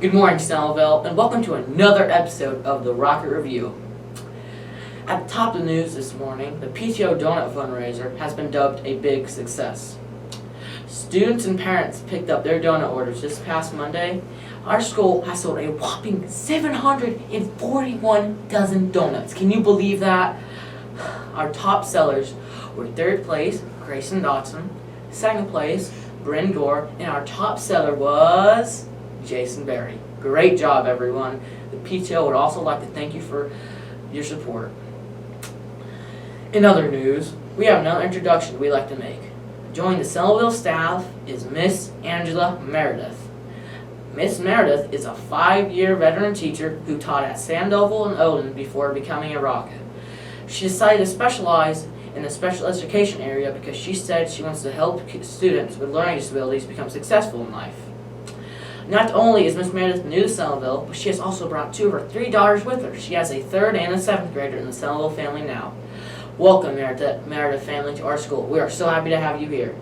Good morning, Snellville, and welcome to another episode of the Rocket Review. At the top of the news this morning, the PTO Donut fundraiser has been dubbed a big success. Students and parents picked up their donut orders this past Monday. Our school has sold a whopping 741 dozen donuts. Can you believe that? Our top sellers were third place, Grayson Dotson, second place, Bryn Gore, and our top seller was Jason Berry. Great job, everyone. The PTO would also like to thank you for your support. In other news, we have another introduction we'd like to make. Joining the Snellville staff is Miss Angela Meredith. Miss Meredith is a 5-year veteran teacher who taught at Sandoval and Odin before becoming a Rocket. She decided to specialize in the special education area because she said she wants to help students with learning disabilities become successful in life. Not only is Miss Meredith new to Snellville, but she has also brought 2 of her 3 daughters with her. She has a 3rd and a 7th grader in the Snellville family now. Welcome, Meredith family, to our school. We are so happy to have you here.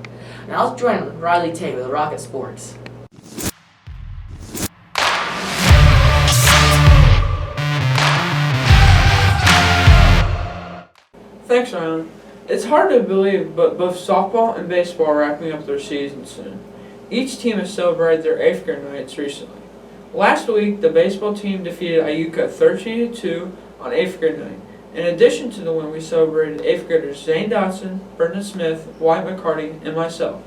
Now let's join Riley Tate with Rocket Sports. Thanks, Ryan. It's hard to believe, but both softball and baseball are wrapping up their season soon. Each team has celebrated their 8th grade nights recently. Last week, the baseball team defeated Iuka 13-2 on 8th grade night. In addition to the win, we celebrated 8th graders Zane Dotson, Brendan Smith, Wyatt McCarty, and myself.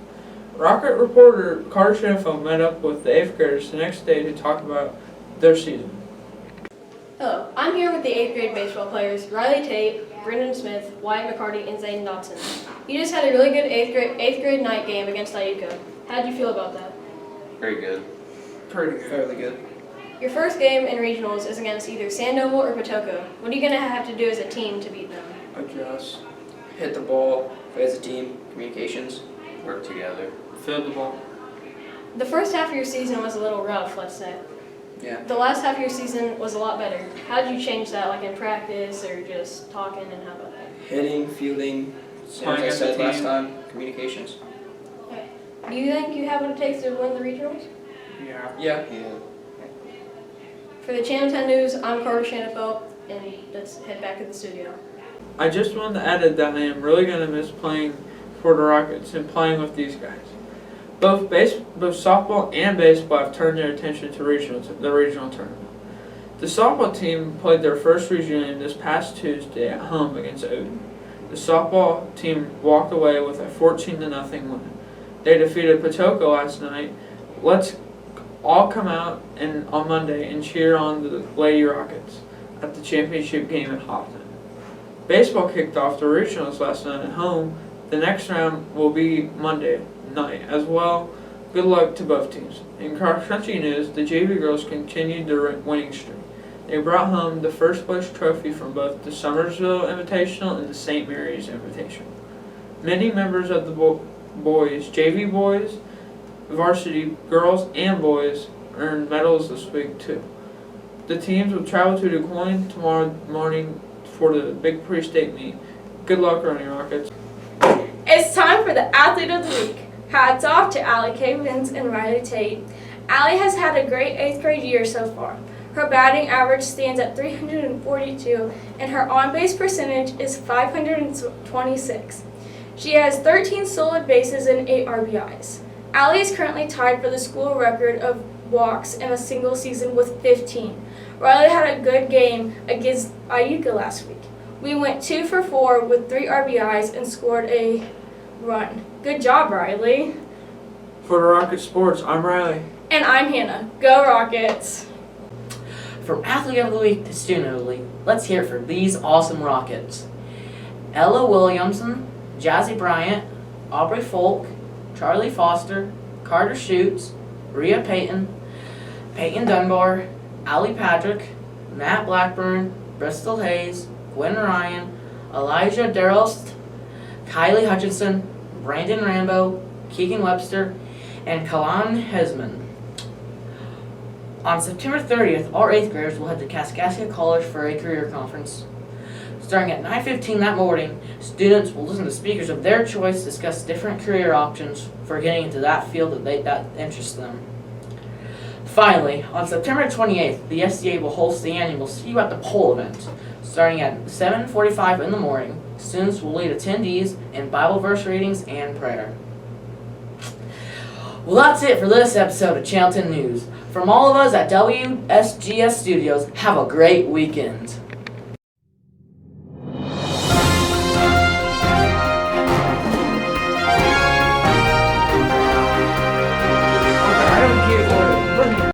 Rocket reporter Carter Shanafo met up with the 8th graders the next day to talk about their season. Hello, I'm here with the 8th grade baseball players Riley Tate, Brendan Smith, Wyatt McCarty, and Zane Dotson. You just had a really good 8th grade night game against Iuka. How did you feel about that? Very good. Pretty good. Fairly good. Your first game in regionals is against either Sandoval or Patoka. What are you going to have to do as a team to beat them? Adjust. Hit the ball, play as a team, communications, work together. Field the ball. The first half of your season was a little rough, let's say. Yeah. The last half of your season was a lot better. How did you change that, like in practice or just talking, and how about that? Hitting, fielding, same Playing as as I a said last team. time, communications. Do you think you have what it takes to win the regionals? Yeah. Yeah. For the Channel 10 News, I'm Carter Shanafelt, and let's head back to the studio. I just wanted to add that I am really going to miss playing for the Rockets and playing with these guys. Both softball and baseball have turned their attention to the regional tournament. The softball team played their first regional game this past Tuesday at home against Odin. The softball team walked away with a 14-0 win. They defeated Patoka last night. Let's all come out on Monday and cheer on the Lady Rockets at the championship game at Hopton. Baseball kicked off the regionals last night at home. The next round will be Monday night as well. Good luck to both teams. In cross-country news, the JV girls continued their winning streak. They brought home the first place trophy from both the Summersville Invitational and the St. Mary's Invitational. Many members of the boys, JV boys, varsity girls, and boys earned medals this week too. The teams will travel to Des Moines tomorrow morning for the Big Pre-State meet. Good luck, Running Rockets. It's time for the Athlete of the Week. Hats off to Allie Cavins and Riley Tate. Allie has had a great 8th grade year so far. Her batting average stands at 342 and her on-base percentage is 526. She has 13 stolen bases and 8 RBIs. Allie is currently tied for the school record of walks in a single season with 15. Riley had a good game against Iuka last week. We went 2 for 4 with 3 RBIs and scored a run. Good job, Riley. For the Rocket Sports, I'm Riley. And I'm Hannah. Go Rockets! From Athlete of the Week to Student of the Week, let's hear it for these awesome Rockets. Ella Williamson, Jazzy Bryant, Aubrey Folk, Charlie Foster, Carter Schutz, Rhea Payton, Peyton Dunbar, Allie Patrick, Matt Blackburn, Bristol Hayes, Gwen Ryan, Elijah Darrelst, Kylie Hutchinson, Brandon Rambo, Keegan Webster, and Kalan Hesman. On September 30th, all 8th graders will head to Kaskaskia College for a career conference. Starting at 9:15 that morning, students will listen to speakers of their choice discuss different career options for getting into that field that interests them. Finally, on September 28th, the SCA will host the annual See You at the Pole event. Starting at 7:45 in the morning, students will lead attendees in Bible verse readings and prayer. Well, that's it for this episode of Channel 10 News. From all of us at WSGS Studios, have a great weekend.